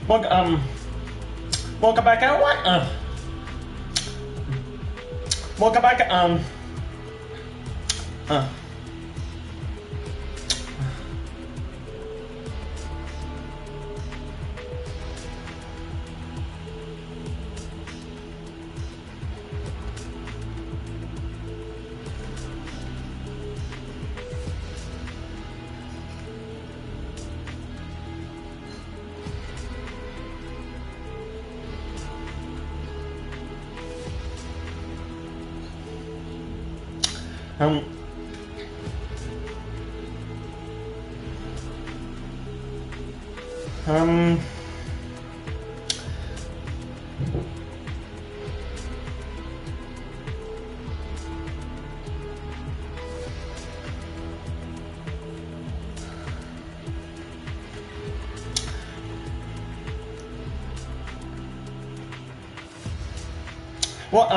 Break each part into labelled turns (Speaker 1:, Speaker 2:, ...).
Speaker 1: welcome back, everyone. Welcome back. Um, um, what,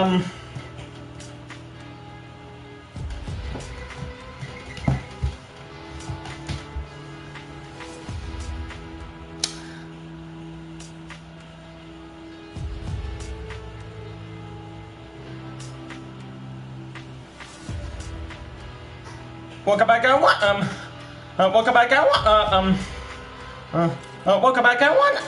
Speaker 1: welcome back, everyone. Welcome back, everyone. Welcome back, everyone.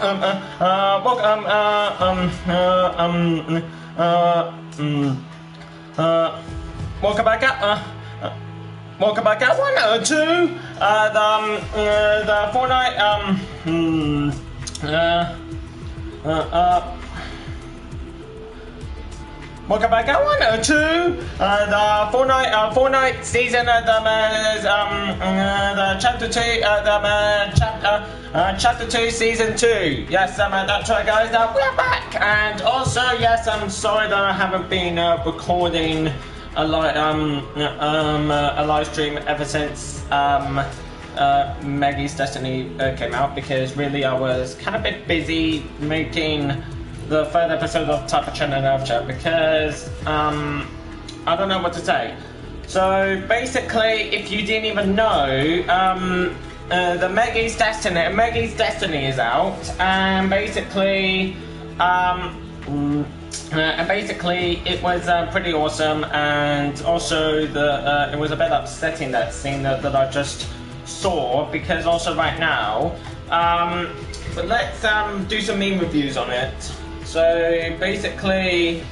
Speaker 1: Welcome back, welcome back, everyone, to the Fortnite. Welcome back, everyone, to the Fortnite season, the chapter 2, chapter 2, season 2. Yes, that's right, guys. We're back, and also, yes, I'm sorry that I haven't been recording a live stream ever since Meggy's Destiny came out, because really I was kind of a bit busy making the third episode of Type of Channel and Earth Chat, because I don't know what to say. So basically, if you didn't even know, the Meggy's Destiny is out, and basically it was pretty awesome, and also it was a bit upsetting, that scene that I just saw, because also right now, but let's do some meme reviews on it. So basically,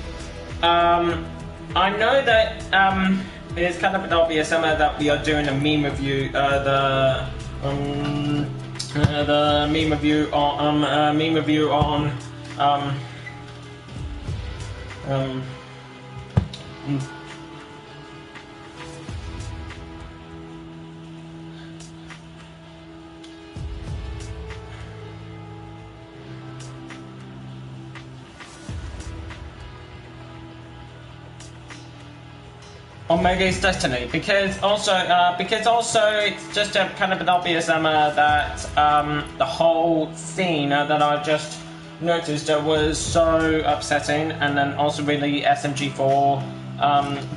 Speaker 1: I know that it's kind of obvious that we are doing a meme review, the meme review on Meggy's Destiny, because also it's just kind of an obvious that the whole scene that I just noticed was so upsetting, and then also really SMG4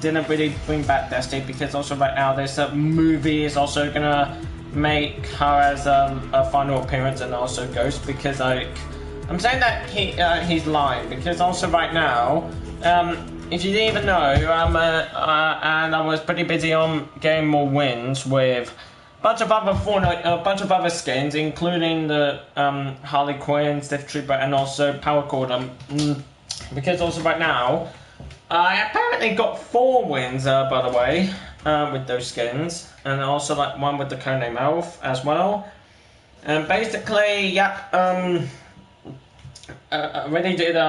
Speaker 1: didn't really bring back Destiny, because also right now this movie is also gonna make her as a final appearance, and also Ghost, because like I'm saying that he's lying, because also right now, if you didn't even know, and I was pretty busy on getting more wins with a bunch of other skins, including the Harley Quinn, Sith Trooper, and also Power Cord. Because also right now, I apparently got 4 wins, by the way, with those skins, and also like one with the codename Elf as well. And basically, yeah, I really did it. I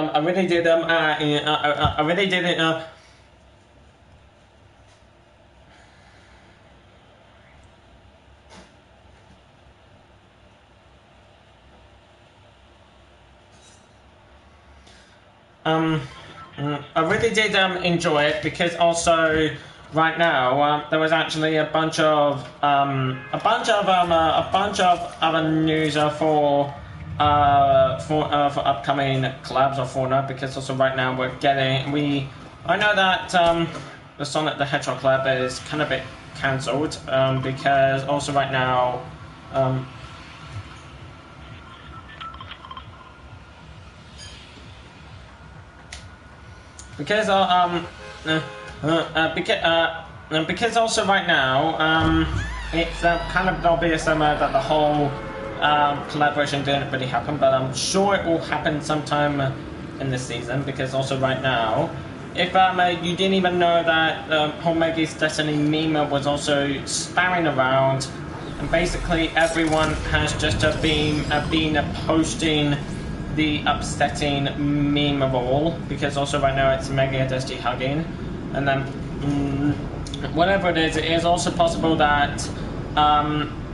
Speaker 1: really did enjoy it, because also right now there was actually a bunch of other news for upcoming collabs of Fortnite, because also right now I know that the Sonic the Hedgehog collab is kind of a bit cancelled, because also right now because because also right now it's kind of obvious that the whole collaboration didn't really happen, but I'm sure it will happen sometime in this season, because also right now, if you didn't even know that whole Meggy's Destiny meme was also spamming around, and basically everyone has just been posting the upsetting meme of all, because also right now it's Meggy and Destiny hugging, and then whatever it is also possible that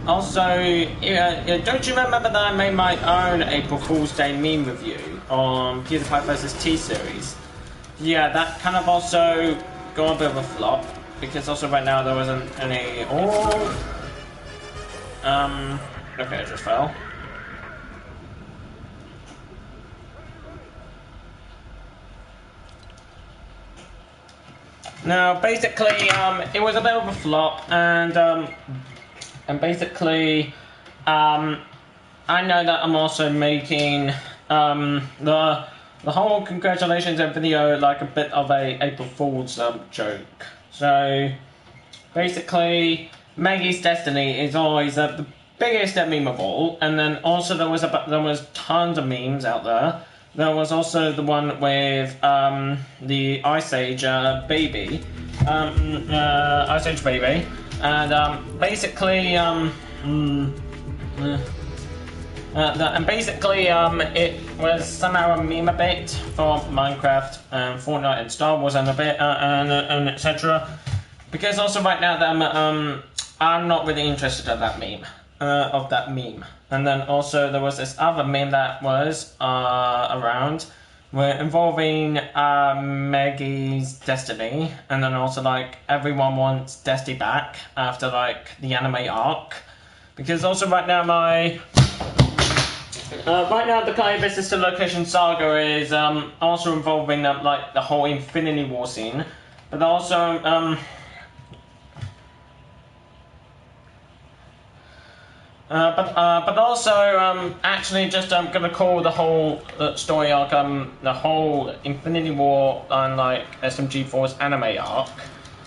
Speaker 1: also, don't you remember that I made my own April Fool's Day meme review on PewDiePie vs. T-Series? Yeah, that kind of also got a bit of a flop, because also right now there wasn't any... okay, I just fell. Now, basically, it was a bit of a flop, and basically, I know that I'm also making the whole congratulations video like a bit of a April Fool's joke. So basically, Meggy's Destiny is always the biggest meme of all, and then also there was tons of memes out there. There was also the one with the Ice Age baby, Ice Age baby. And basically, it was somehow a meme a bit for Minecraft and Fortnite and Star Wars and a bit and etc. Because also right now I'm not really interested in that meme, And then also there was this other meme that was around, involving Meggy's Destiny, and then also like everyone wants Destiny back after like the anime arc, because also right now the Kai vs. the Location saga is also involving like the whole Infinity War scene, but also but also, actually, just I'm gonna call the whole story arc, the whole Infinity War and like SMG4's anime arc,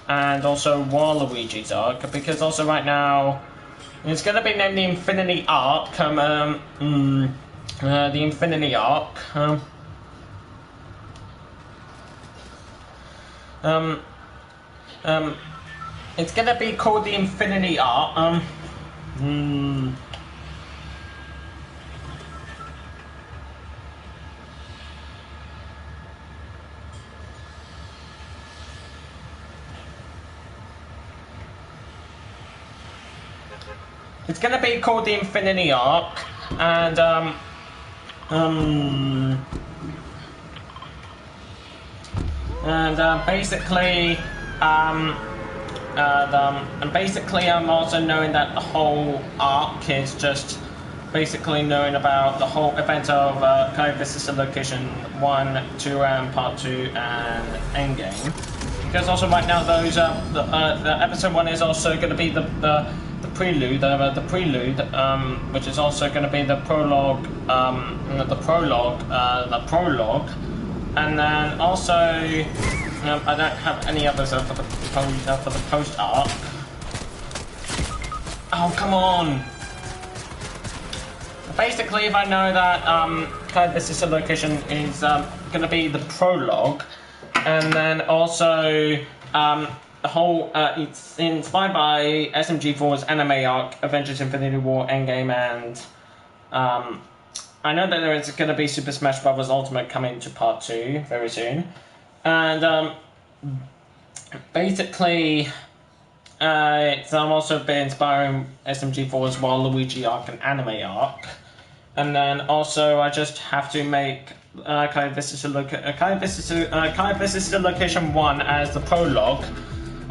Speaker 1: and also Waluigi's arc, because also right now it's gonna be named the Infinity Arc. The Infinity Arc. It's gonna be called the Infinity Arc. It's gonna be called the Infinity Arc, and basically, and basically I'm also knowing that the whole arc is just basically knowing about the whole event of Kai vs. the Location 1, 2, and Part 2, and Endgame. Because also right now those the episode 1 is also going to be the prelude, which is also going to be the prologue, and then also I don't have any others for the post arc. Oh, come on! Basically, if I know that Kai vs. the Location is going to be the prologue, and then also the whole it's inspired by SMG4's anime arc, Avengers Infinity War, Endgame, and I know that there is going to be Super Smash Bros. Ultimate coming to Part 2 very soon, and basically it's also been inspiring SMG4's Waluigi arc and anime arc, and then also I just have to make Kai vs. the Location 1 as the prologue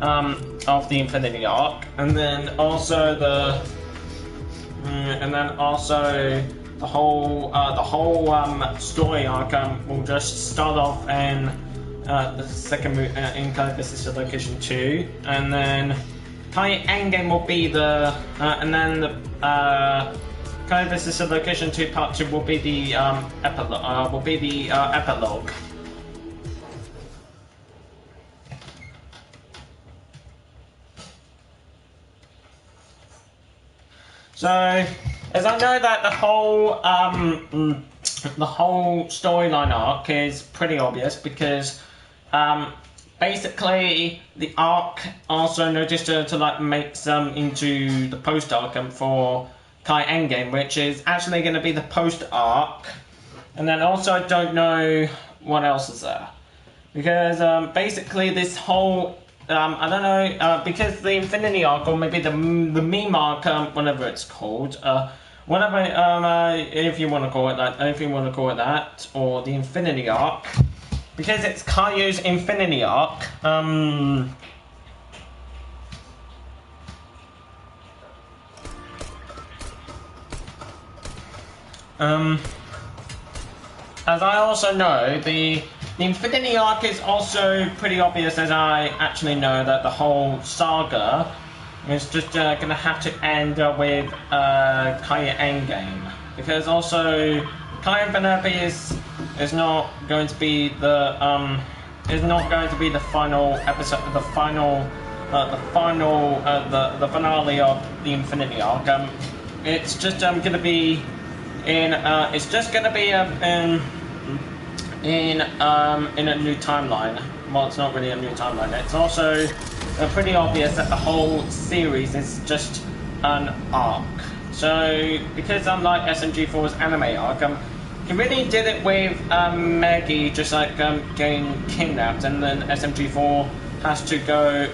Speaker 1: of the Infinity Arc, and then also the whole story arc will just start off in the second in Kai vs. the Location 2, and then Kai Endgame will be the and then the Kai vs. the Location 2 Part 2 will be the epilogue. So, as I know that the whole storyline arc is pretty obvious because basically the arc also noticed to like make some into the post arc for Kai Endgame, which is actually going to be the post arc, and then also I don't know what else is there because basically this whole I don't know because the Infinity arc or maybe the meme arc whatever it's called whatever if you want to call it that or the Infinity arc because it's Kaiu's Infinity arc as I also know, the Infinity arc is also pretty obvious, as I actually know that the whole saga is just going to have to end with Kaya Endgame, because also Kaya Penelope is not going to be the final episode, the finale of the Infinity arc. It's just going to be in a new timeline. Well, it's not really a new timeline. It's also pretty obvious that the whole series is just an arc. So, because unlike SMG4's anime arc, he really did it with Meggy just like getting kidnapped, and then SMG4 has to go.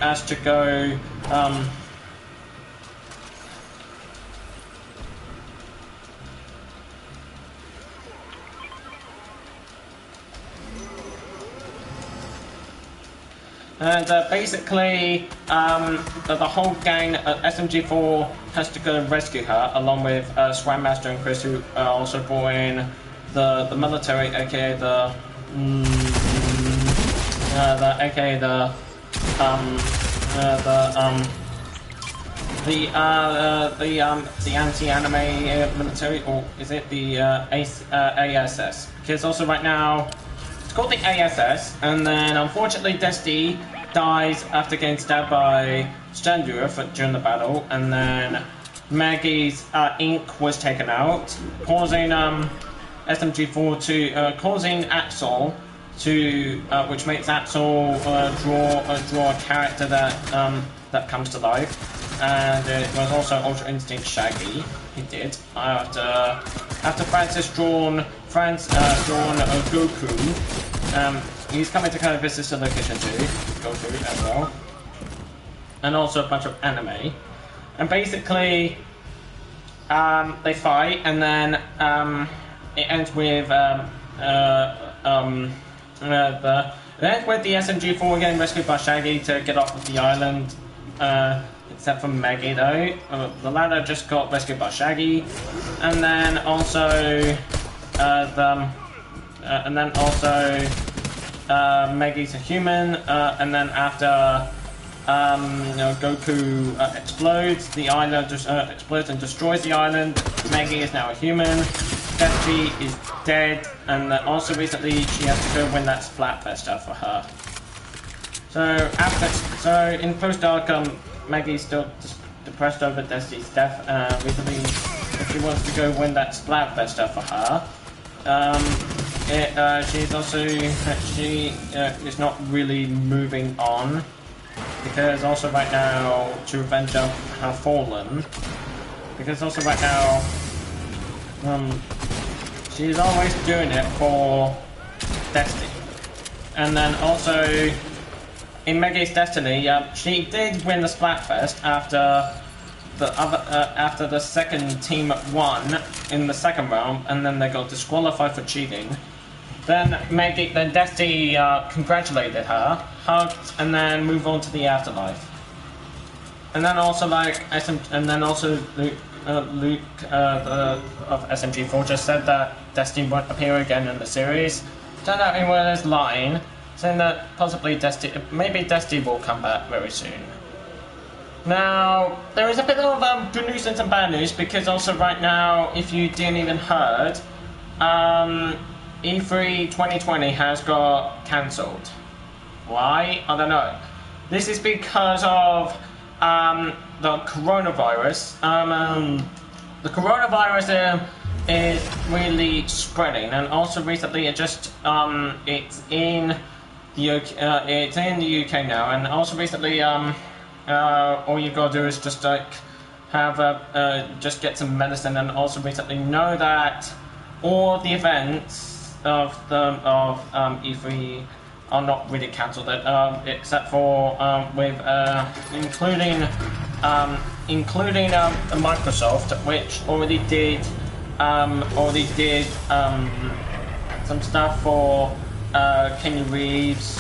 Speaker 1: And basically, the whole gang, SMG4 has to go and rescue her, along with Scram Master and Chris, who also brought in the military, aka the anti-anime military, or is it the ASS? Because also right now, it's called the ASS, and then unfortunately Desti dies after getting stabbed by Standura during the battle, and then Meggy's ink was taken out, causing SMG4 to causing Axel to which makes Axel draw a character that comes to life, and it was also Ultra Instinct Shaggy. He did after Francis drawn Goku. He's coming to kind of visit the location too, Goku as well, and also a bunch of anime. And basically, they fight, and then it ends with the SMG4 getting rescued by Shaggy to get off of the island. Except for Meggy though, the latter just got rescued by Shaggy, and then also Meggy's a human, and then after Goku explodes, the island just explodes and destroys the island. Meggy is now a human. Desti is dead, and also recently she has to go win that Splatfest for her. So in post arc, Meggy's still depressed over Desti's death. Recently, if she wants to go win that Splatfest for her, she is not really moving on, because also right now to revenge of her fallen, because also right now she's always doing it for Desti, and then also in Meggy's Destiny, she did win the Splatfest after the second team won in the second round, and then they got disqualified for cheating. Then Desti congratulated her, hugged, and then moved on to the afterlife. And then also Luke of SMG4 just said that Desti won't appear again in the series. Turned out he was lying, saying that possibly maybe Desti will come back very soon. Now, there is a bit of good news and some bad news, because also right now, if you didn't even heard, E3 2020 has got cancelled. Why? I don't know. This is because of the coronavirus. the coronavirus is really spreading, and also recently it's in the UK now, and also recently all you gotta do is just just get some medicine, and also recently know that all the events of E3 are not really cancelled, except for including Microsoft, which already did some stuff for Kenny Reeves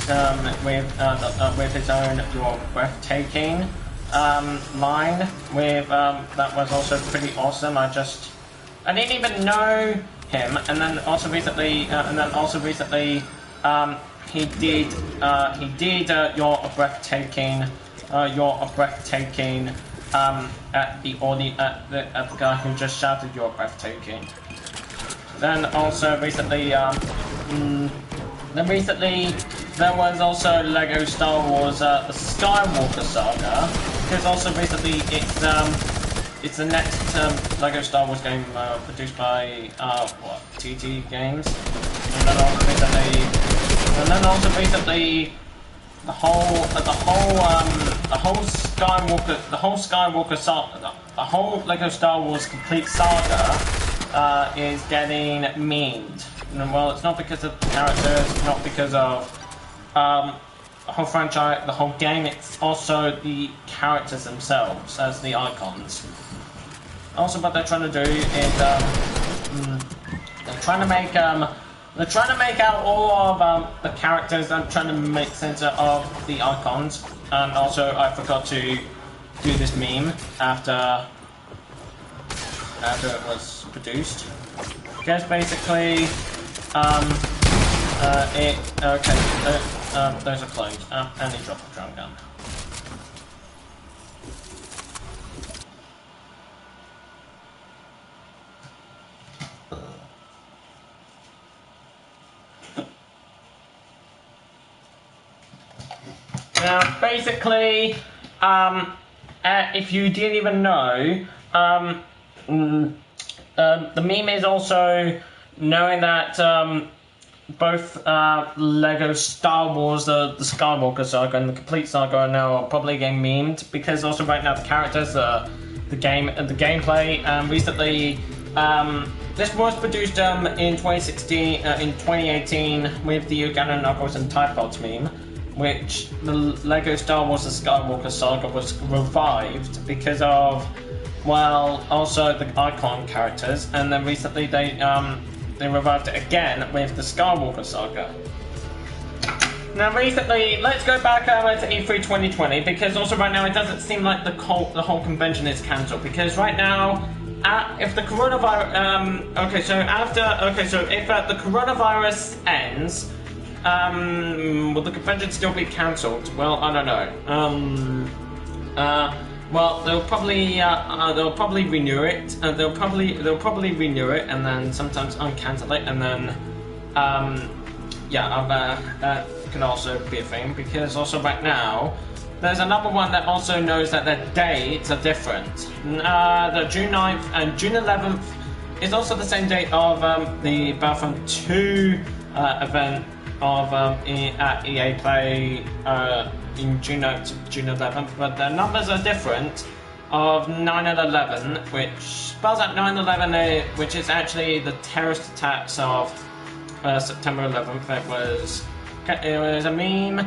Speaker 1: with his own "You're Breathtaking" line. That was also pretty awesome. I didn't even know him, and then also recently he did "You're a Breathtaking." You're a breathtaking at the guy who just shouted "You're breathtaking." Then also recently there was also Lego Star Wars the Skywalker Saga, because also recently it's the next Lego Star Wars game produced by TT Games, and then also recently the whole Lego Star Wars complete saga is getting memed. And, well, it's not because of the characters, not because of the whole franchise, the whole game. It's also the characters themselves as the icons. Also, what they're trying to do is they're trying to make out all of the characters and trying to make sense of the icons. And also, I forgot to do this meme after it was produced, because basically, those are closed. And he dropped the drum gun. Now, basically, if you didn't even know, the meme is also knowing that both Lego Star Wars, the Skywalker Saga, and the Complete Saga are now probably getting memed, because also right now the characters, the gameplay, recently, this was produced in 2018 with the Uganda Knuckles and Tide Pods meme, which the Lego Star Wars The Skywalker Saga was revived because of, well, also the icon characters, and then recently they revived it again with the Skywalker Saga. Now recently, let's go back to E3 2020, because also right now it doesn't seem like the whole convention is cancelled, because right now, if the coronavirus, if the coronavirus ends, will the convention still be cancelled? Well, I don't know. Well, they'll probably renew it. They'll probably renew it, and then sometimes uncancel it, and then that can also be a thing, because also right now there's another one that also knows that their dates are different. The June 9th and June 11th is also the same date of the Battlefront 2 event at EA Play in June 9th to June 11th, but the numbers are different of 9 and 11, which spells out 9/11, which is actually the terrorist attacks of September 11th. It was a meme.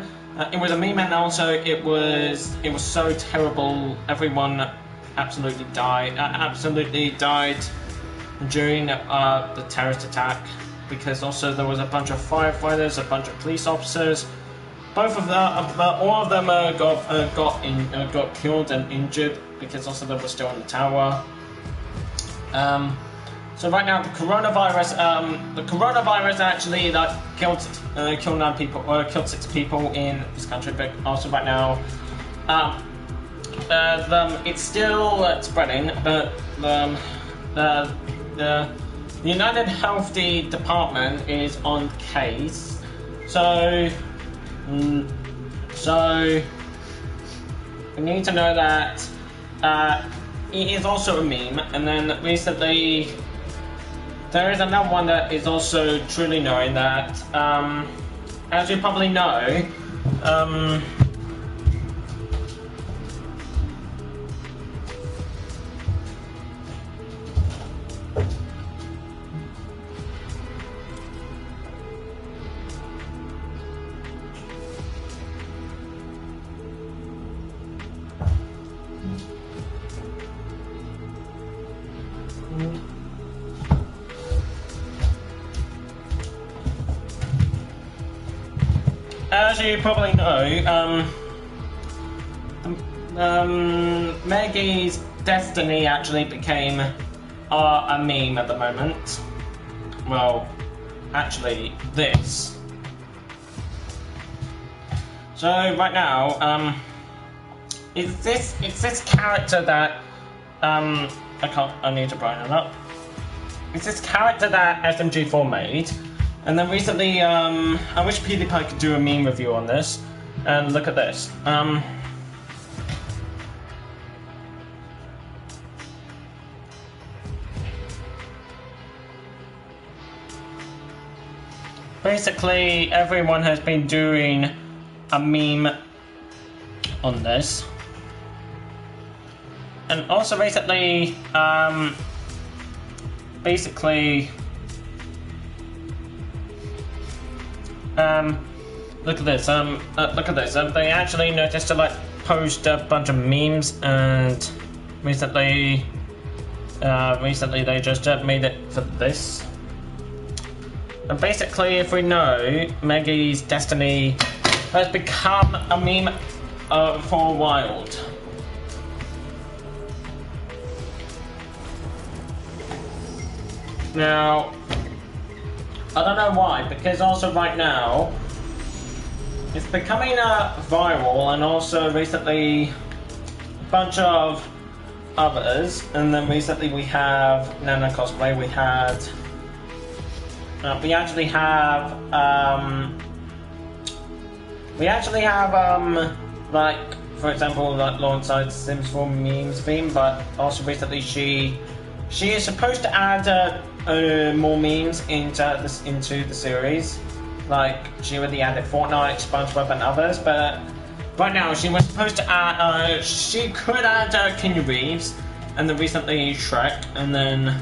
Speaker 1: It was a meme, and also it was so terrible. Everyone absolutely died during the terrorist attack, because also there was a bunch of firefighters, a bunch of police officers. All of them got killed and injured, because also they were still in the tower. So right now the coronavirus actually killed 9 people, killed 6 people in this country. But also right now, it's still spreading. But the United Health Department is on case. So we need to know that it is also a meme, and then recently there is another one that is also truly known that, as you probably know, as you probably know, Meggy's destiny actually became a meme at the moment. Well, actually, this. So right now, it's this character that I need to brighten it up. It's this character that SMG4 made. And then recently, I wish PewDiePie could do a meme review on this. And look at this. Basically, everyone has been doing a meme on this. And also recently, basically, look at this. Look at this. They actually noticed to like post a bunch of memes, and recently they just made it for this. And basically, if we know, Meggy's destiny has become a meme for a while. Now, I don't know why, because also right now, it's becoming viral, and also recently a bunch of others, and then recently we have Nana Cosplay, we actually have like, for example, like alongside Sims 4 memes theme, but also recently she is supposed to add more memes into the series. Like, she already added Fortnite, SpongeBob, and others, but right now she was supposed to add, she could add Keanu Reeves, and then recently Shrek, and then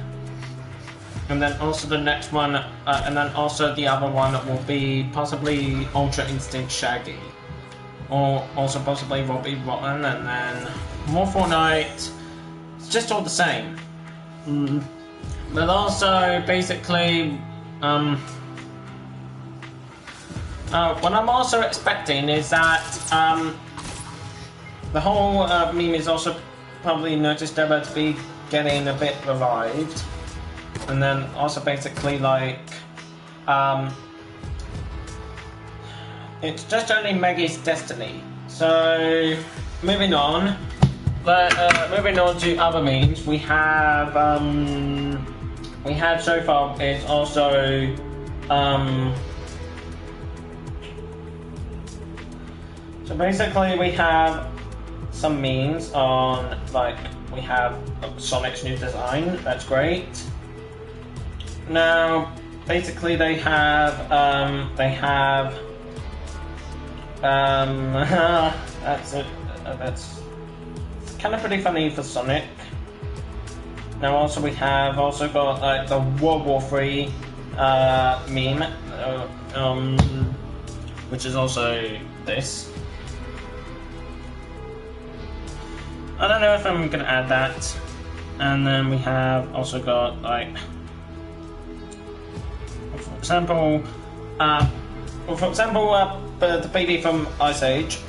Speaker 1: also the next one, and then also the other one will be possibly Ultra Instinct Shaggy, or also possibly Robbie Rotten, and then more Fortnite. It's just all the same. But also, basically, what I'm also expecting is that the whole meme is also probably noticed ever to be getting a bit revived, and then also basically like it's just only Meggy's destiny. So moving on. Moving on to other memes, we have so far is also so basically we have some memes on, like, we have Sonic's new design. That's great. Now basically they have that's it. That's kind of pretty funny for Sonic. Now also we have got like the World War III meme, which is also this. I don't know if I'm gonna add that. And then we have also got like, for example, the baby from Ice Age.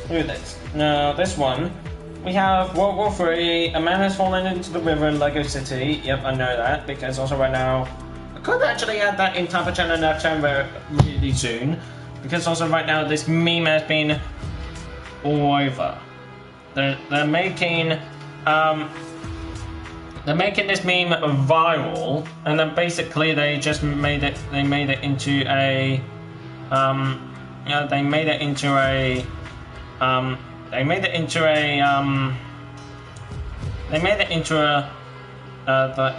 Speaker 1: Look at this. Now, this one, we have World War III, a man has fallen into the river in Lego City. Yep, I know that, because also right now, I could actually add that in Tampa Channel and Channel really soon, because also right now, this meme has been all over. They're making, they're making this meme viral, and then basically they just made it. They made it into a, they made it into a, they made it into a, they made it into a,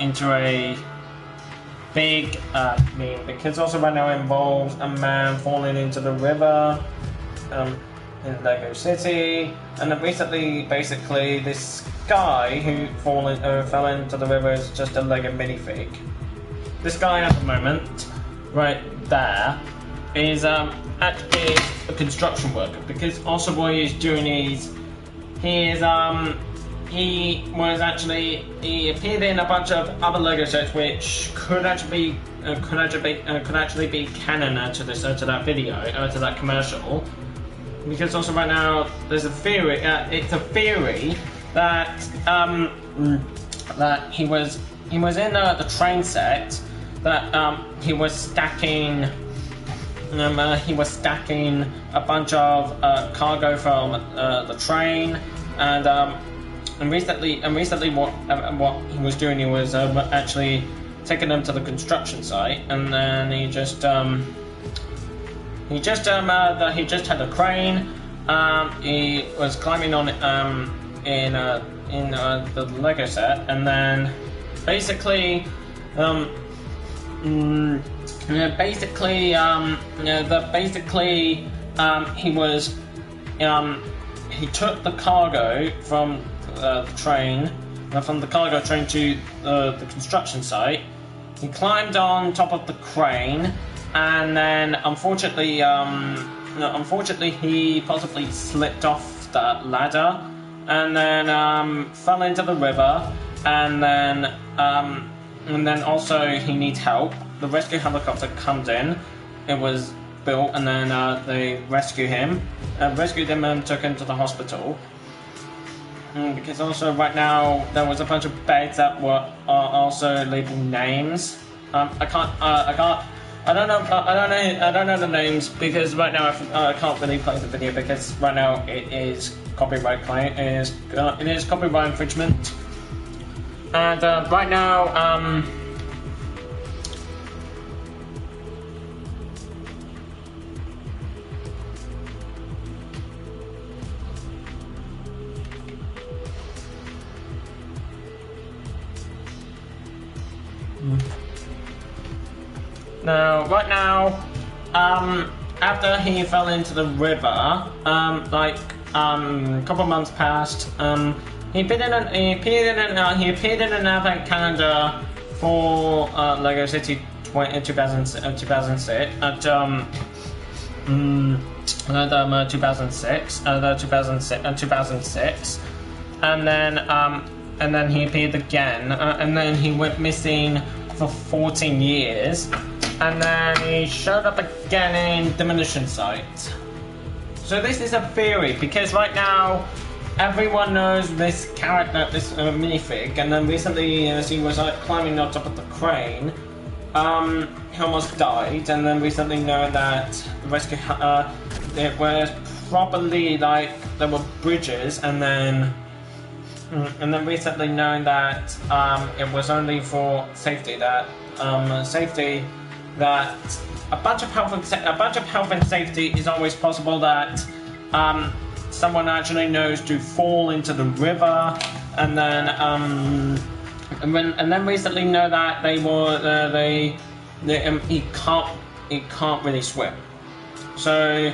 Speaker 1: into a big meme, because also right now it involves a man falling into the river in Lego City, and then recently basically this guy who fell into the river is just a Lego minifig. This guy at the moment, right there, is actually a construction worker, because also what he's doing is he appeared in a bunch of other Lego sets which could actually be canon to that video, to that commercial. Because also right now there's a theory. It's a theory that that he was in the train set, that he was stacking a bunch of cargo from the train, and recently what he was doing, he was actually taking them to the construction site, and then he just had a crane. He was climbing on it in the Lego set, and then basically he took the cargo from the train, from the cargo train to the construction site. He climbed on top of the crane, and then unfortunately he possibly slipped off that ladder, and then fell into the river, and then also he needs help. The rescue helicopter comes in. It was built, and then they rescued him and took him to the hospital. Because also right now there was a bunch of beds that were also labeled names. I don't know the names, because right now I can't really play the video, because right now it is copyright claim. It is copyright infringement, and right now right now, after he fell into the river, a couple months passed. He appeared in another calendar for Lego City 2006 at 2006, and then he appeared again, and then he went missing for 14 years. And then he showed up again in Demolition Site. So this is a theory, because right now everyone knows this character, this minifig, and then recently as he was climbing on top of the crane, he almost died, and then recently known that the rescue, it was probably there were bridges, and then recently known that it was only for safety, that that a bunch of health and safety is always possible, that someone actually knows to fall into the river, and then recently know that he can't really swim. So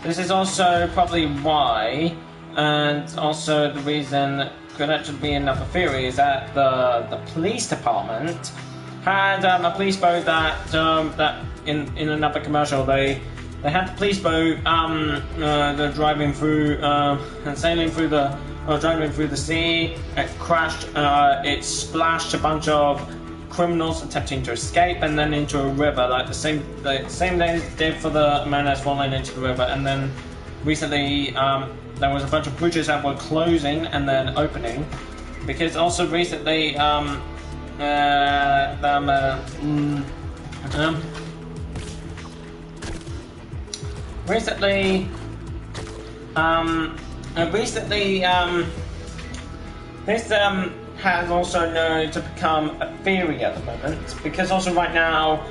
Speaker 1: this is also probably why, and also the reason could actually be another theory, is that the police department had a police boat that in another commercial they had the police boat they're driving through and sailing through driving through the sea. It crashed. It splashed a bunch of criminals attempting to escape, and then into a river, like the same they did for the man that's fallen into the river. And then recently there was a bunch of bridges that were closing and then opening, because also recently has also known to become a theory at the moment, because also right now,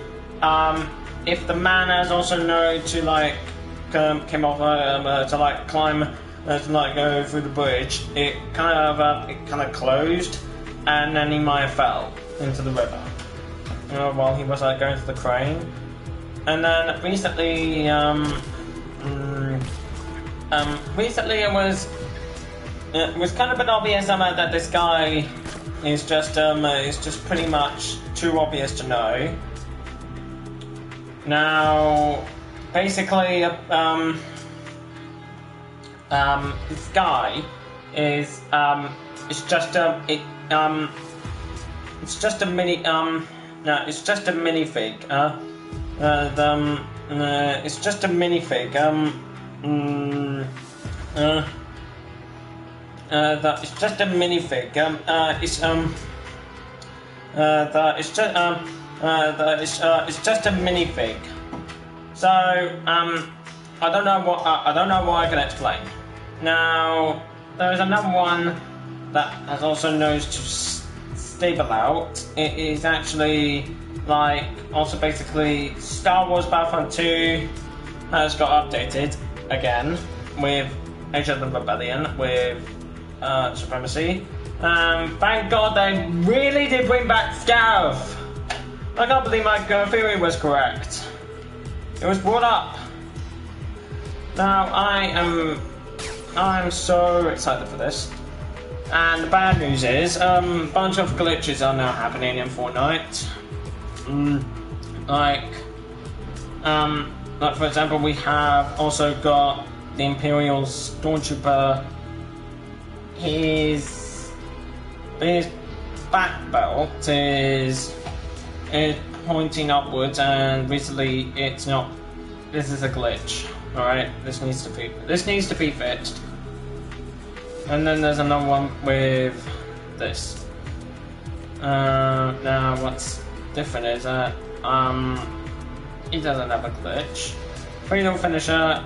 Speaker 1: if the man has also known to like came off to like climb to like go through the bridge, it kind of closed, and then he might have fell into the river while he was like going to the crane. And then recently, recently it was kind of an obvious that this guy is just pretty much too obvious to know. Now, basically, this guy is it's just a mini it's just a minifig. It's just a minifig. It's just a minifig. It's just a minifig. So I don't know what I can explain. Now there's another one that has also knows to stable out. It is actually like also basically Star Wars Battlefront 2 has got updated again with Age of the Rebellion with Supremacy. Thank God they really did bring back Scarif. I can't believe my theory was correct. It was brought up. Now I'm so excited for this. And the bad news is, a bunch of glitches are now happening in Fortnite. Like for example, we have also got the Imperial Stormtrooper. His back belt is pointing upwards, and recently it's not. This is a glitch. All right, this needs to be fixed. And then there's another one with this. Now what's different is that he doesn't have a glitch. Fatal Finisher.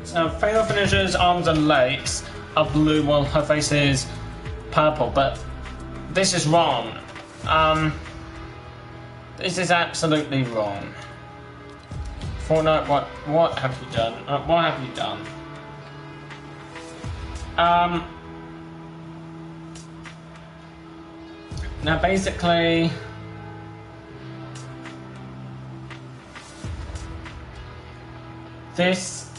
Speaker 1: Fatal Finisher's arms and legs are blue while her face is purple, but this is wrong. This is absolutely wrong. Fortnite, what have you done? What have you done? Now basically, this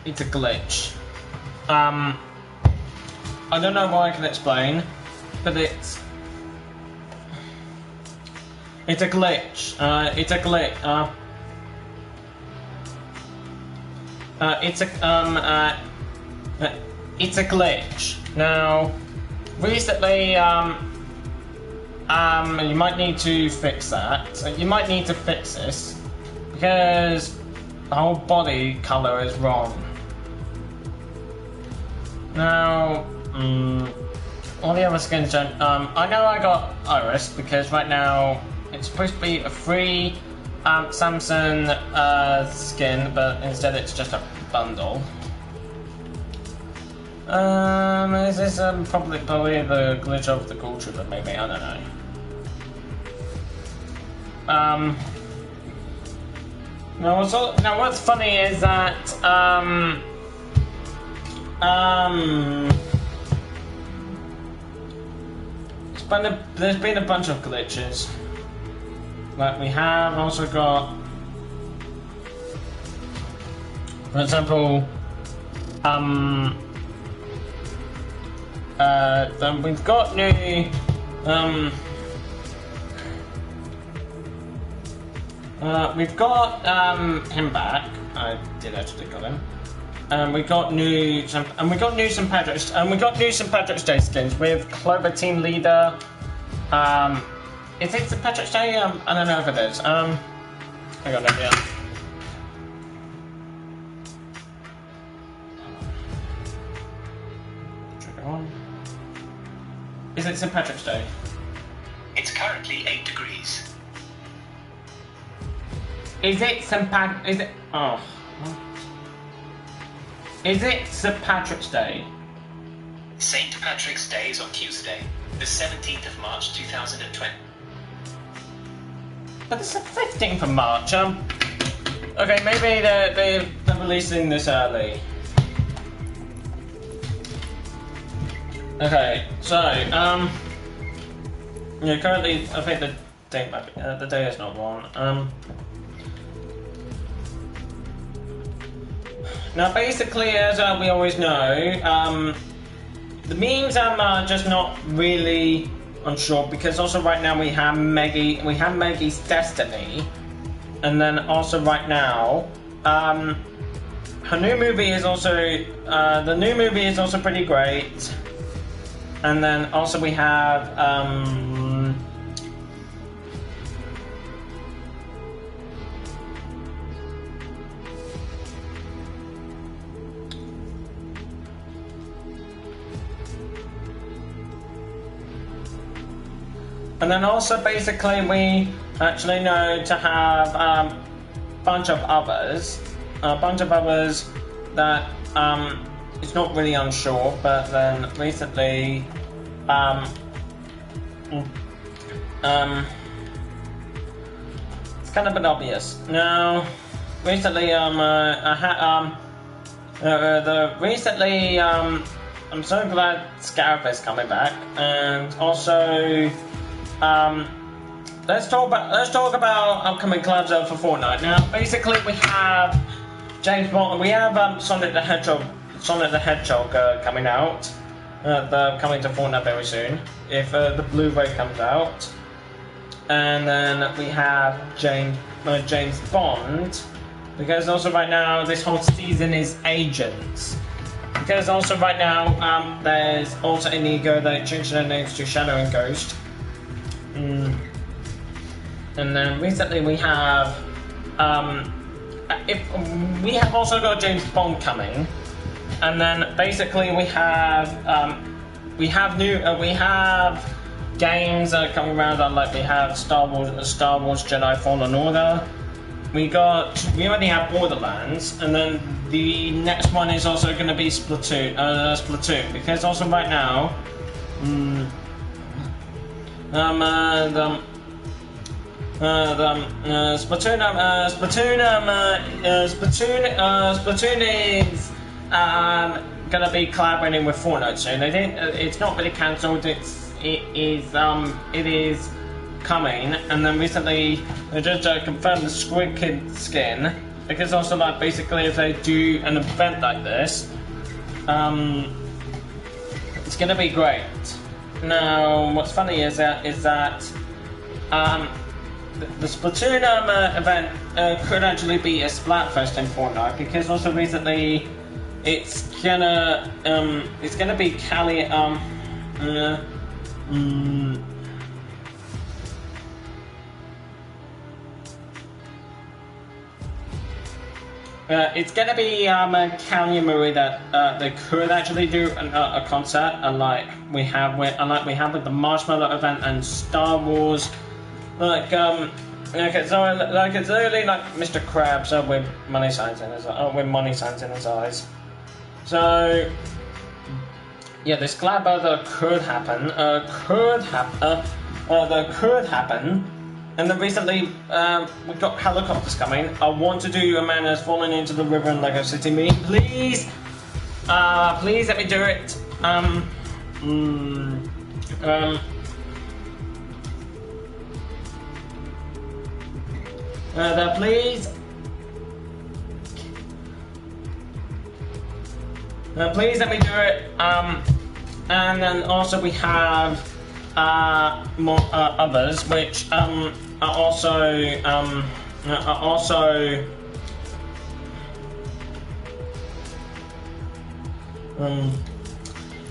Speaker 1: it's a glitch. I don't know what I can explain, but it's a glitch. It's a glitch. It's a glitch. Now, recently, you might need to fix that. You might need to fix this because the whole body color is wrong. Now, all the other skins don't. I know I got Iris because right now it's supposed to be a free Samsung skin, but instead it's just a bundle. Is this probably the glitch of the Ghoul Trooper? Maybe, I don't know. Now what's funny is that there's been a bunch of glitches. Like we have also got, for example, then we've got new, we've got him back. I did actually got him. We got new St. Patrick's Day skins with Clover Team Leader. Is it St. Patrick's Day? I don't know if it is. Hang on, yeah. Trigger on. Is it St. Patrick's Day?
Speaker 2: It's currently 8 degrees.
Speaker 1: Is it St. Pat? Is it? Oh. Is it St. Patrick's Day?
Speaker 2: St. Patrick's Day is on Tuesday, the 17th of March 2020.
Speaker 1: But it's the 15th of March. Okay, maybe they're releasing this early. Okay, so yeah, currently I think the date might be, the day is not wrong. Now, basically, as we always know, the memes are just not really unsure, because also right now we have Meggy, we have Meggy's Destiny, and then also right now, her new movie is also the new movie is also pretty great, and then also we have and then also basically we actually know to have a bunch of others that it's not really unsure, but then recently it's kind of been obvious. Now recently I'm so glad Scarab is coming back, and also let's talk about upcoming collabs for Fortnite. Now, basically, we have James Bond. We have Sonic the Hedgehog coming out. Coming to Fortnite very soon, if the Blu-ray comes out. And then we have James Bond, because also right now this whole season is Agents. Because also right now there's also Inigo that changed their names to Shadow and Ghost. And then recently we have we have also got James Bond coming, and then basically we have games that are coming around, like we have Star Wars Jedi Fallen Order. We already have Borderlands, and then the next one is also going to be Splatoon, because also right now Splatoon is gonna be collaborating with Fortnite soon. It's not really cancelled. It is coming. And then recently they just confirmed the Squid Kid skin, because also like basically if they do an event like this, it's gonna be great. Now, what's funny is that the Splatoon event could actually be a Splatfest in Fortnite, because also recently it's gonna be Cali it's gonna be Cali Marie that they could actually do a concert, unlike we have with the Marshmallow event and Star Wars. It's really like Mr. Krabs with money signs in his eyes. So yeah, this collab that could happen. And then recently we got helicopters coming. I want to do a man that's falling into the river in Lego City meme. Please let me do it. Please let me do it. And then also we have more others, which are also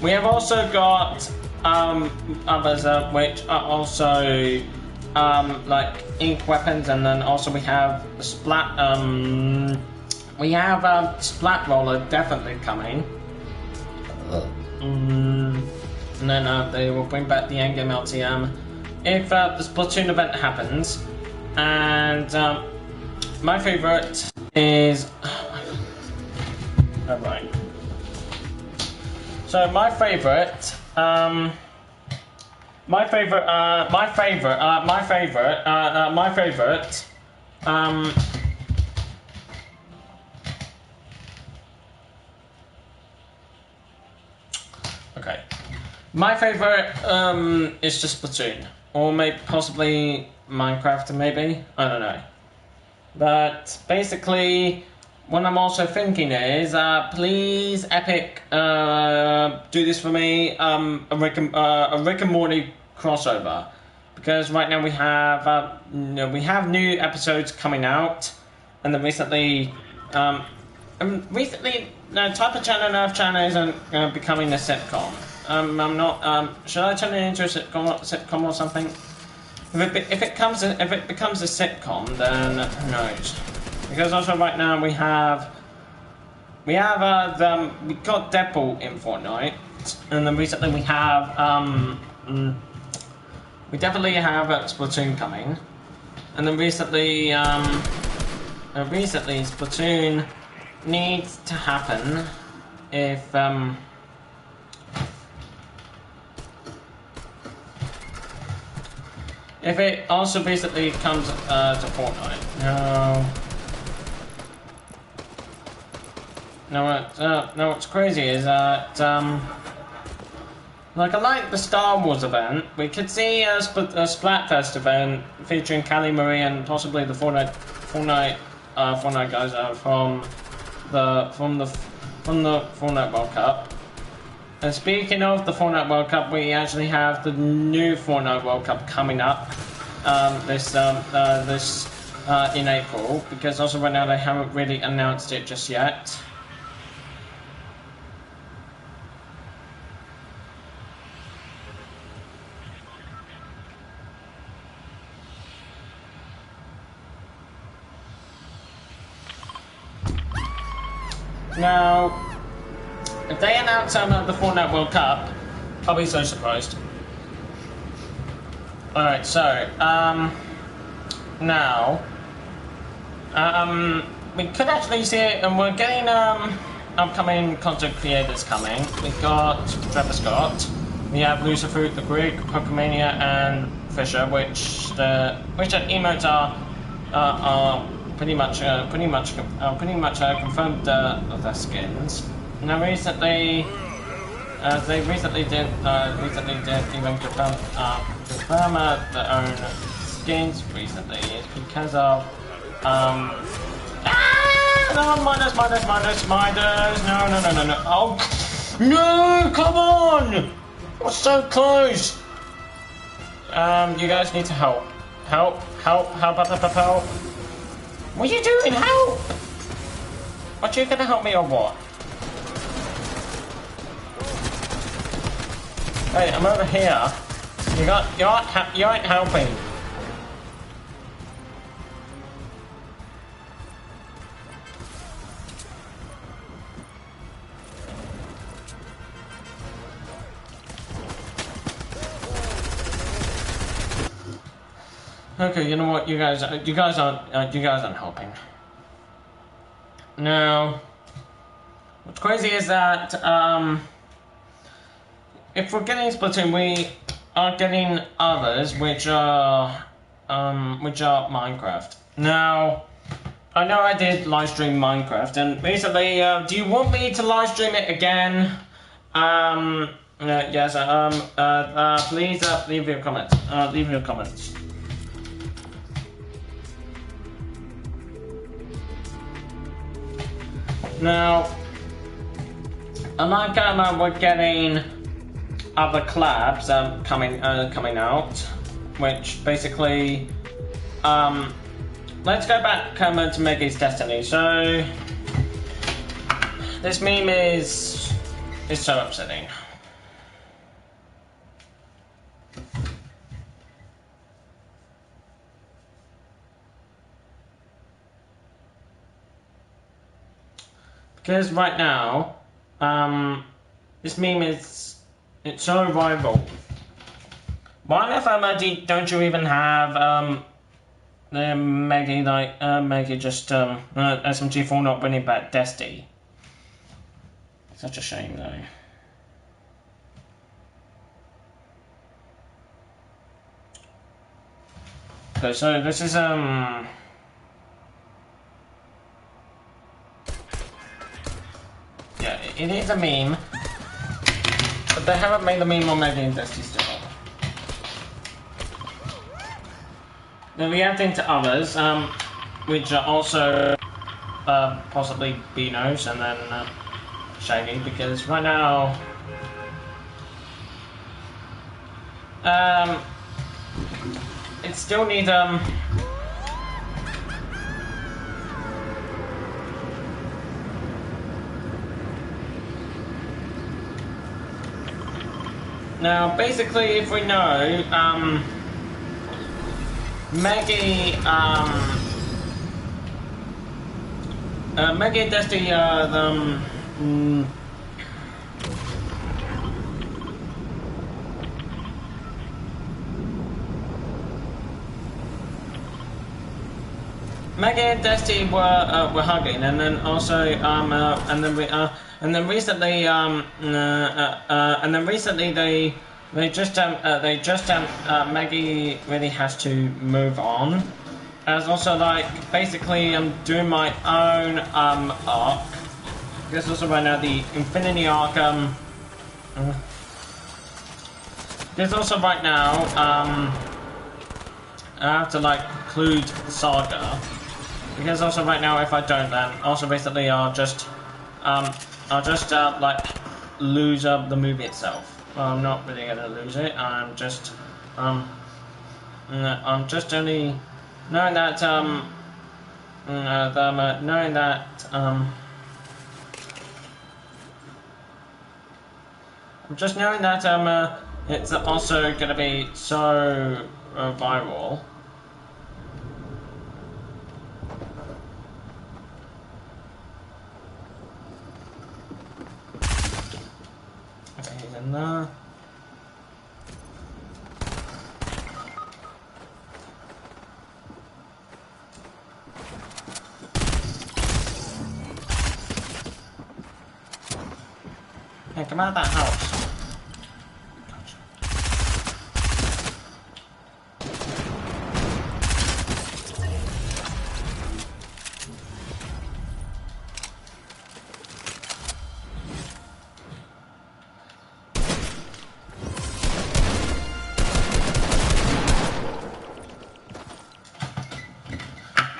Speaker 1: we have also got others which are also like ink weapons, and then also we have splat splat roller definitely coming. And then they will bring back the Endgame LTM if the Splatoon event happens. And my favourite is alright. So my favorite, okay. My favorite is just Splatoon, or maybe possibly Minecraft, maybe, I don't know. But basically, what I'm also thinking is, please, Epic, do this for me, a Rick and Morty crossover, because right now we have new episodes coming out, and then recently, Type of Channel Nerf Channel isn't becoming a sitcom. I'm not. Should I turn it into a sitcom or something? If it becomes a sitcom, then who knows? Because also right now we got Deadpool in Fortnite, and then recently we have we definitely have Splatoon coming, and then recently Splatoon needs to happen if it also basically comes to Fortnite. No, what's crazy is that, like, I like the Star Wars event. We could see a Splatfest event featuring Callie Marie and possibly the Fortnite guys from the Fortnite World Cup. And speaking of the Fortnite World Cup, we actually have the new Fortnite World Cup coming up this in April, because also right now they haven't really announced it just yet. Now, if they announce the Fortnite World Cup, I'll be so surprised. Alright, so, now, we could actually see it, and we're getting, upcoming content creators coming. We've got Trevor Scott, we have Lucifer the Greek, Pokemania, and Fisher, which emotes are pretty much confirmed their skins. Now recently, they recently did even confirm their own skins recently. It's because of no, minus, no, oh no, come on, we're so close. You guys need to help. What are you doing? Help! Are you gonna help me or what? Hey, I'm over here. You ain't helping. Okay, you know what? You guys aren't helping. Now, what's crazy is that if we're getting Splatoon, we are getting others, which are Minecraft. Now, I know I did live stream Minecraft, and basically, do you want me to live stream it again? Yes. Please leave your comments. Leave your comments. Now, unlike we're getting other collabs coming out, which basically let's go back to Meggy's Destiny. So this meme is so upsetting. Because right now, this meme it's so viral. Why if don't you even have the Meggy Meggy just SMG4 not winning back Destiny? Such a shame though. Okay, so this is yeah, it is a meme, but they haven't made the meme on Meggy and Dusty still. They're reacting to others, which are also possibly Beano's and then Shaggy, because right now it still needs now basically if we know Meggy Meggy and Dusty Meggy and Dusty were hugging, and then also and then recently they just Meggy really has to move on. As also like basically I'm doing my own arc. This also right now the Infinity arc there's also right now I have to like conclude the saga. Because also right now, if I don't, then also basically I'll just like lose the movie itself. Well, I'm not really gonna lose it. I'm just only knowing that knowing that I'm just knowing that it's also gonna be so viral. And hey, come out of that house.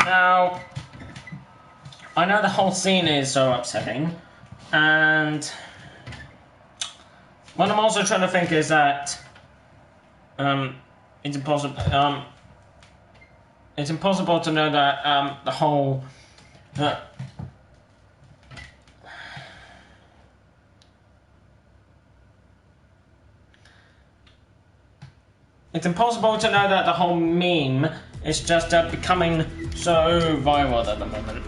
Speaker 1: Now, I know the whole scene is so upsetting, and what I'm also trying to think is that it's impossible to know that the whole it's impossible to know that the whole meme is just becoming so viral at the moment.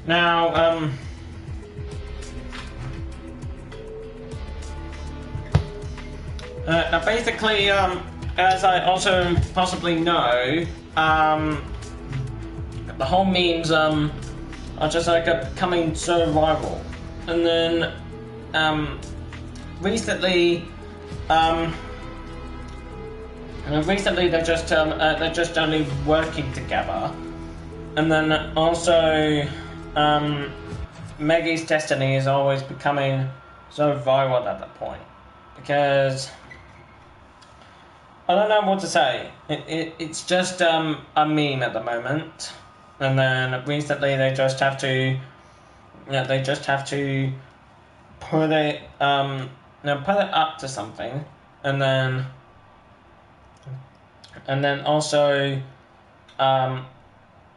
Speaker 1: Now, basically, as I also possibly know, the whole memes are just like becoming so viral, and then recently they're just only working together, and then also Meggy's destiny is always becoming so viral at that point, because I don't know what to say. It's just a meme at the moment, and then recently they just have to put it put it up to something, and then also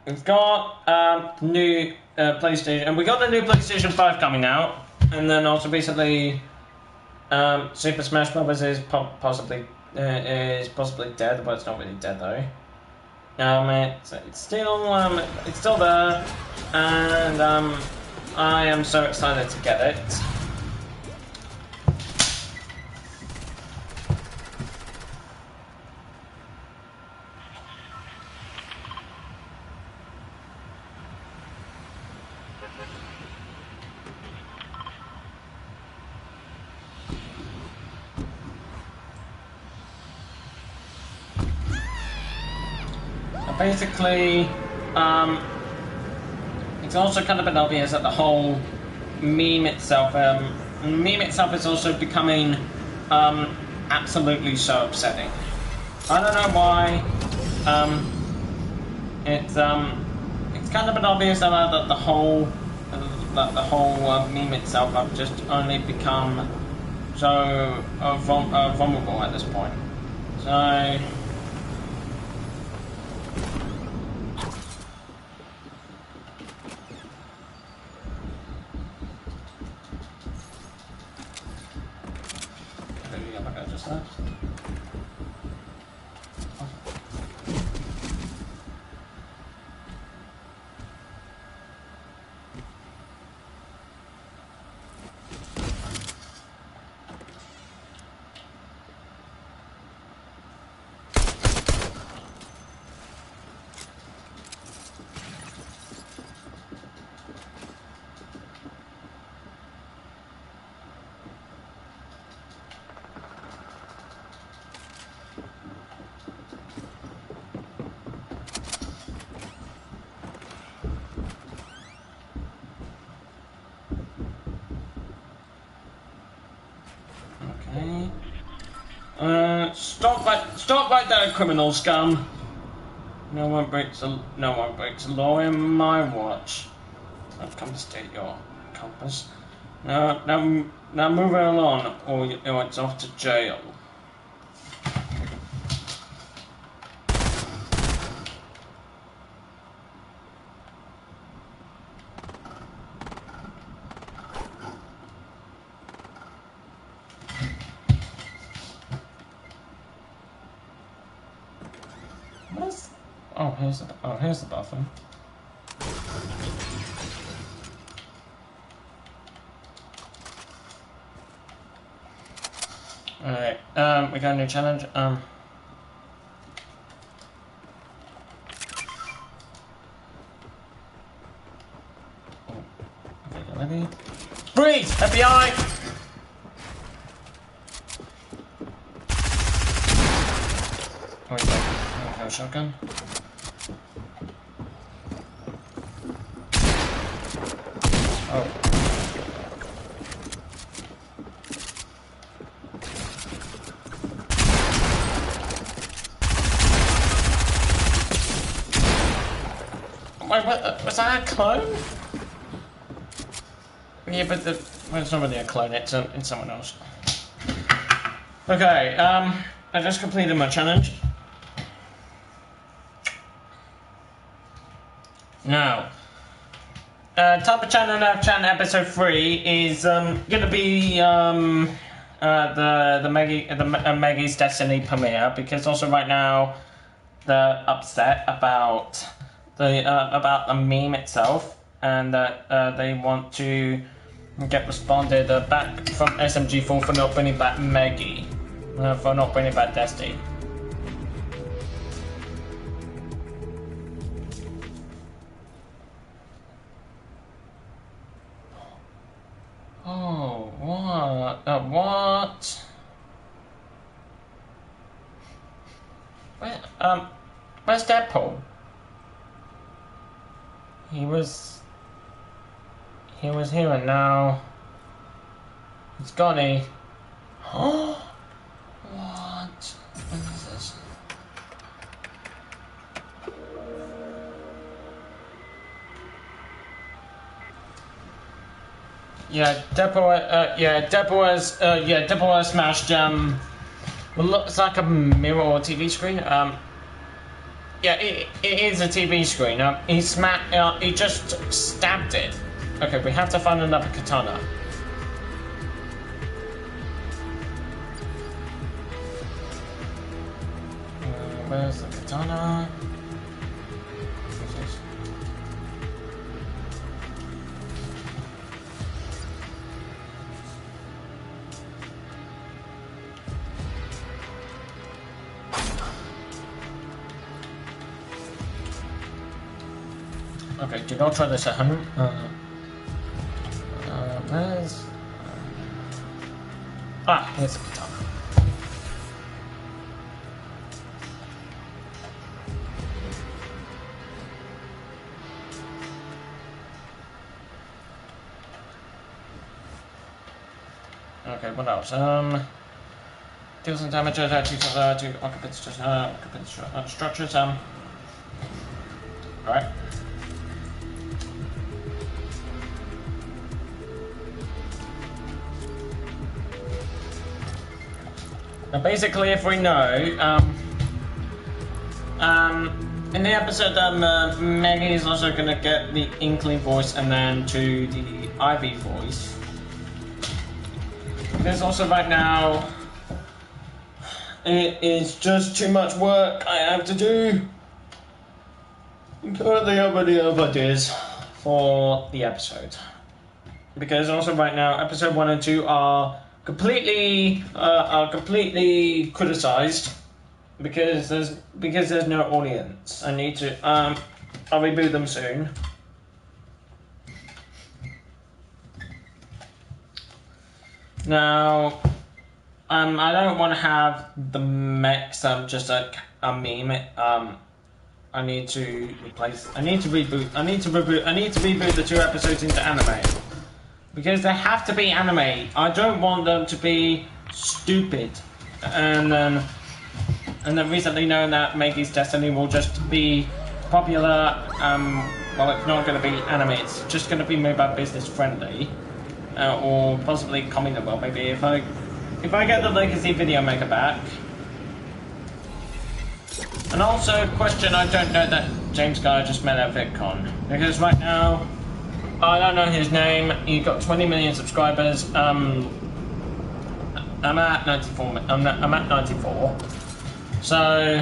Speaker 1: we've got new PlayStation, and we got the new PlayStation 5 coming out, and then also recently Super Smash Bros. Is possibly dead, but it's not really dead though. It's still there, and I am so excited to get it. basically, it's also kind of been obvious that the whole meme itself is also becoming absolutely so upsetting. I don't know why. It's kind of been obvious that the whole meme itself have just only become so vulnerable at this point. So. Stop right there, criminal scum. No one breaks the law in my watch. I've come to state your compass. Now move it along, or it's off to jail. Here's the bathroom. Alright, we got a new challenge. Okay, ready? Freeze! FBI! Oh, wait, okay, a shotgun. Oh. Wait, what? Was that a clone? Yeah, but well, it's not really a clone, it's someone else. Okay, I just completed my challenge. Now, top of channel now, channel episode 3 is gonna be the Meggy's Destiny premiere, because also right now they're upset about the meme itself, and that they want to get responded back from SMG4 for not bringing back Meggy, for not bringing back Destiny. Oh, what? What? Where's Deadpool? He was here and now he's gone. Oh, what? What is this? Yeah, Deadpool has smashed what looks like a mirror or TV screen. Yeah, it is a TV screen. He just stabbed it. Okay, we have to find another katana. Where's the katana? Okay, do not try this at home. Where's... here's the katana. Okay, what else? Deals some damage to occupants structures. Alright. Now, basically, if we know, in the episode, Meggy is also going to get the Inkling voice and then to the Ivy voice. There's also right now, it is just too much work I have to do. Currently, have any other ideas for the episode. Because also right now, episode 1 and 2 are completely criticized because there's no audience. I need to I'll reboot them soon. Now I don't want to have the mechs just like a meme. I need to reboot the 2 episodes into anime. Because they have to be anime. I don't want them to be stupid. And then recently known that Meggy's Destiny will just be popular. Well, it's not going to be anime. It's just going to be made by business friendly, or possibly coming. Well, maybe if I get the Legacy video maker back. And also, question: I don't know that James Guy just met at VidCon because right now. I don't know his name. He got 20 million subscribers. I'm at 94. I'm at 94. So,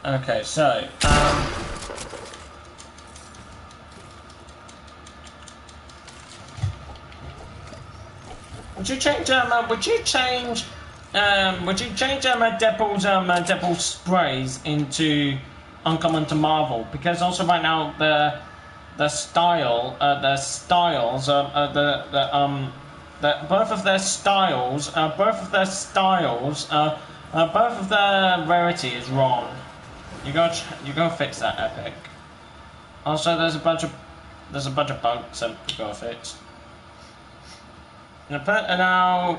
Speaker 1: okay, so, would you change Deadpool's sprays into uncommon to Marvel? Because also right now the both of their rarity is wrong. You gotta fix that, Epic. Also, there's a bunch of bugs that you gotta fix. Now,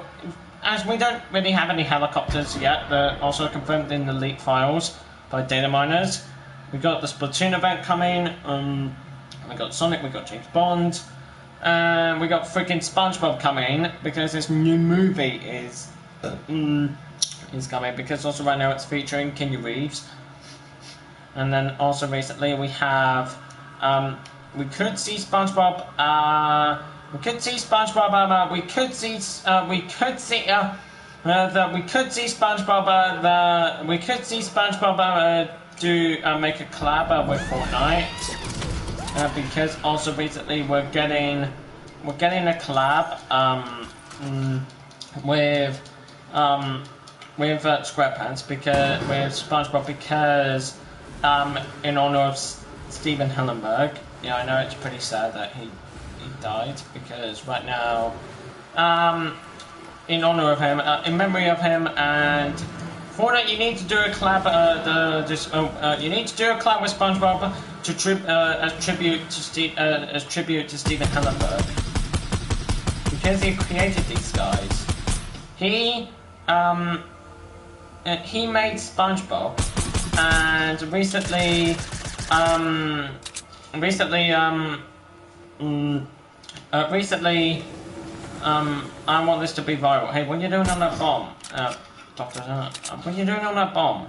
Speaker 1: as we don't really have any helicopters yet, they're also confirmed in the leak files by data miners. We got the Splatoon event coming. We got Sonic. We got James Bond. We got freaking SpongeBob coming because this new movie is coming. Because also right now it's featuring Keanu Reeves. And then also recently we have we could see SpongeBob. We could see SpongeBob. We could see SpongeBob. Make a collab with Fortnite. Because also recently we're getting a collab with SquarePants because with SpongeBob because in honor of Steven Hillenburg. Yeah, I know it's pretty sad that he died because right now in honor of him, in memory of him, and Fortnite, you need to do a collab. You need to do a collab with SpongeBob as tribute to Steven Hillenburg because he created these guys. He made SpongeBob, and recently I want this to be viral. Hey, what are you doing on that bomb? Doctor, what are you doing on that bomb?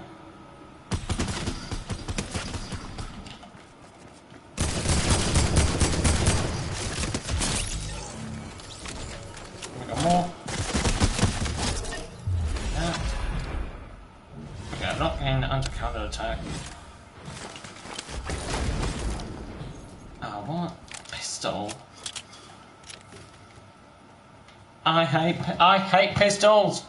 Speaker 1: We got more. Yeah. Okay, I'm not getting under counter attack. Oh, what? Pistol. I hate pistols.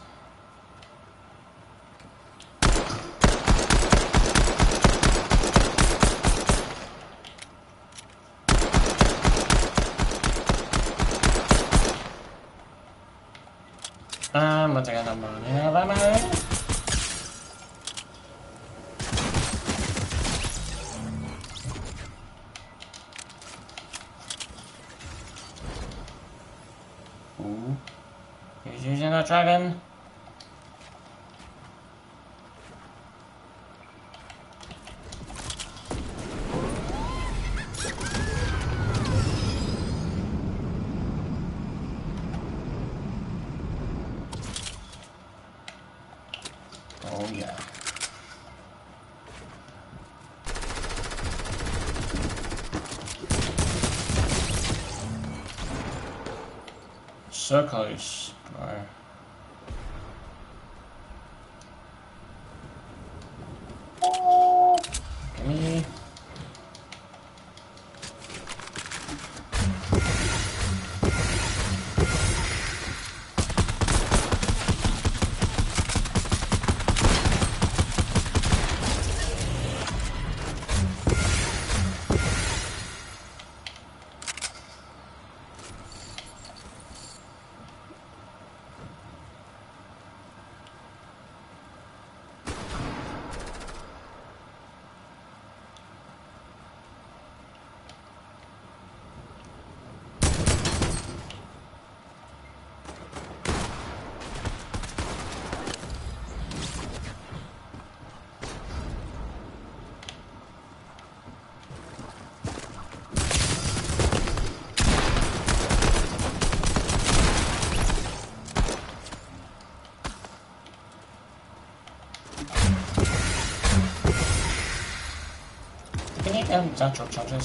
Speaker 1: Once again, I'm running out of ammo. Ooh. He's using a dragon. Oh yeah. So close, bro. Gimme. Natural charges.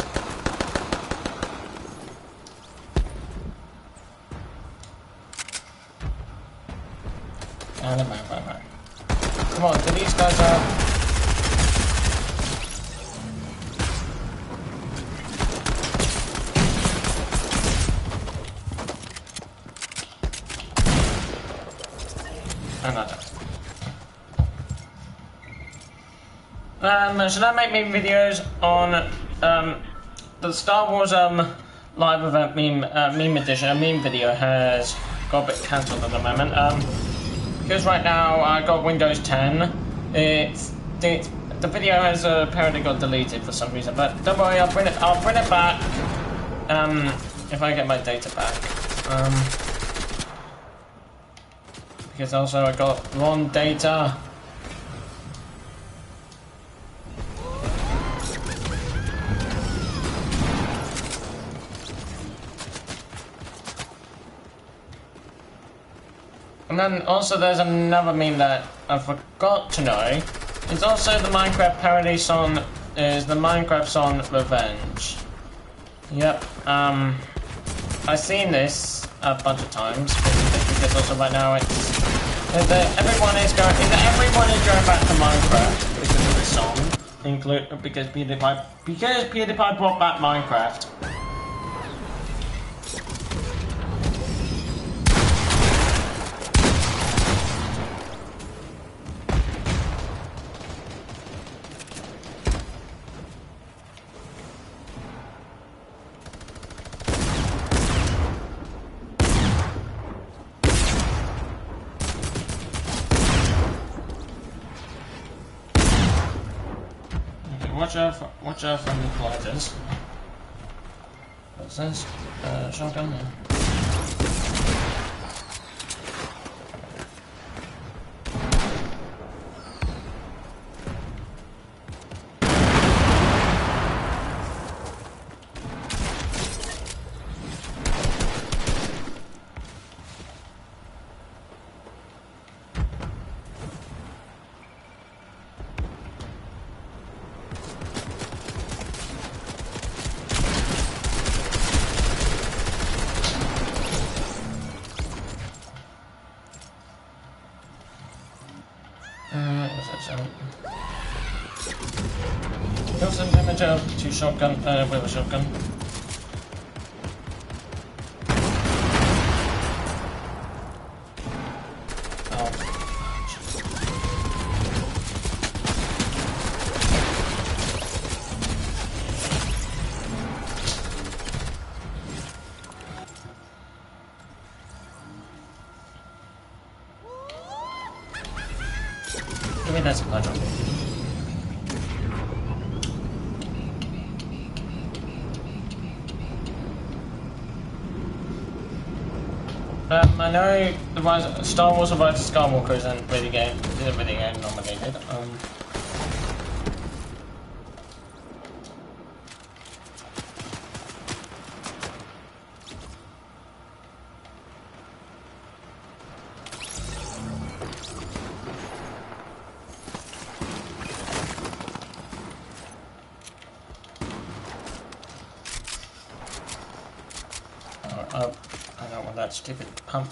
Speaker 1: And a man. Come on, do these guys another. Should I make me videos on the Star Wars live event meme edition? A meme video has got a bit cancelled at the moment. Because right now I got Windows 10. The video has apparently got deleted for some reason, but don't worry, I'll bring it back. If I get my data back. Because also I got wrong data. And then also there's another meme that I forgot to know. It's also the Minecraft parody song, is the Minecraft song Revenge. Yep, I've seen this a bunch of times, because also right now it's... Everyone is going back to Minecraft because of this song. Because PewDiePie brought back Minecraft. Watch out for the gliders. What's this? Shotgun there. Deal some damage out to shotgun, with a shotgun. me that supply drop. I know the Star Wars Rise of Skywalker isn't really getting nominated. I don't want that stupid pump.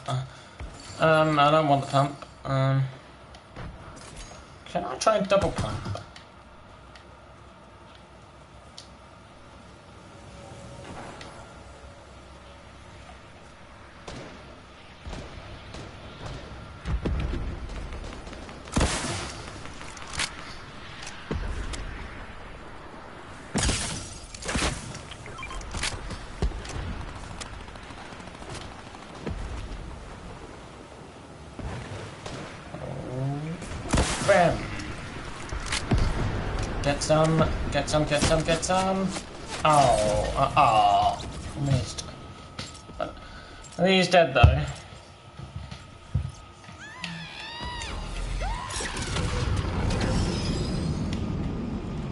Speaker 1: I don't want the pump. Can I try and double pump? Bam! Get some, get some, get some, get some. Oh, missed. He's dead though.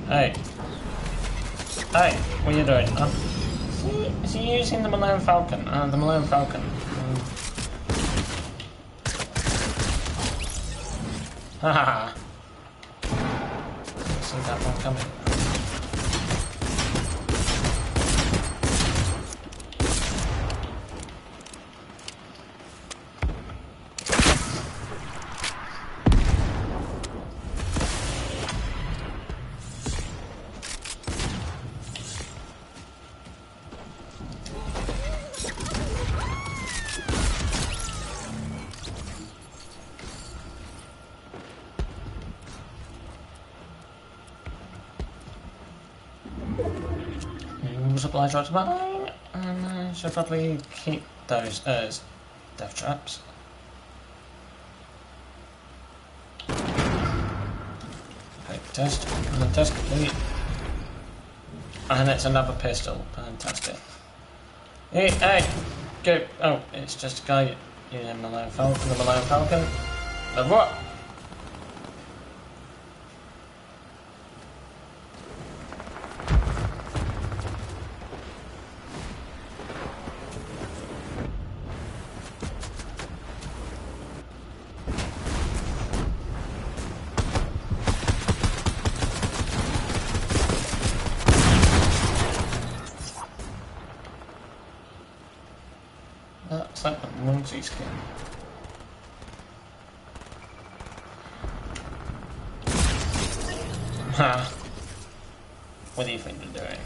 Speaker 1: Hey. Hey, what are you doing? Is he using the Millennium Falcon? The Millennium Falcon. Haha. See that one coming. Supply drops mine, and I should probably keep those as death traps. Okay, test complete. And it's another pistol, fantastic. Hey, go, oh, it's just a guy using the Millennium Falcon. The what? That's like the Monty skin. Ha! What do you think you're doing?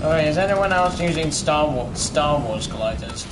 Speaker 1: Alright, is anyone else using Star Wars gliders?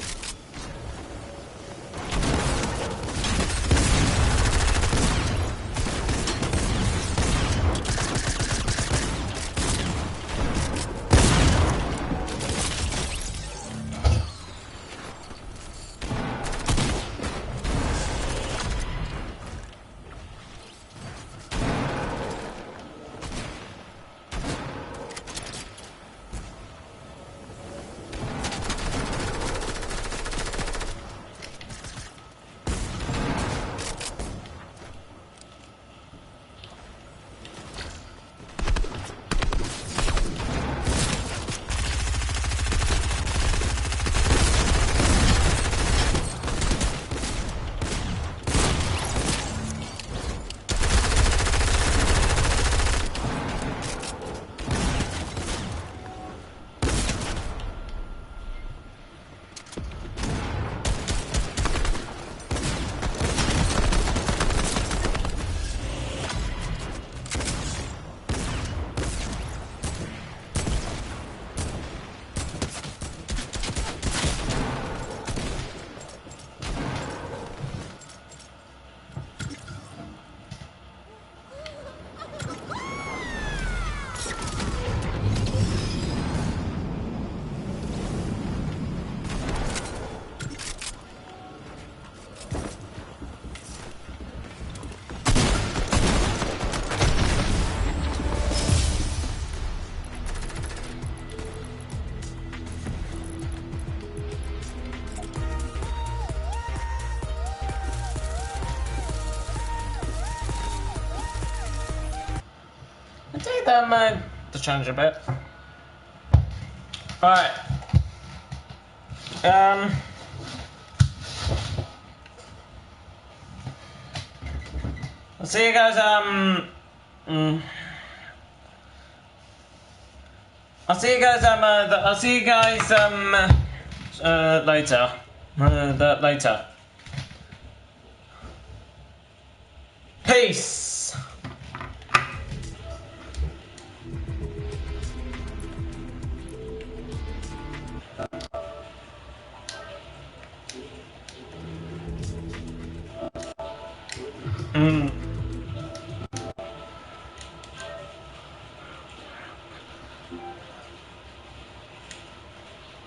Speaker 1: take them to change a bit. Alright. I'll see you guys, I'll see you guys, later. Later. Peace! Mm.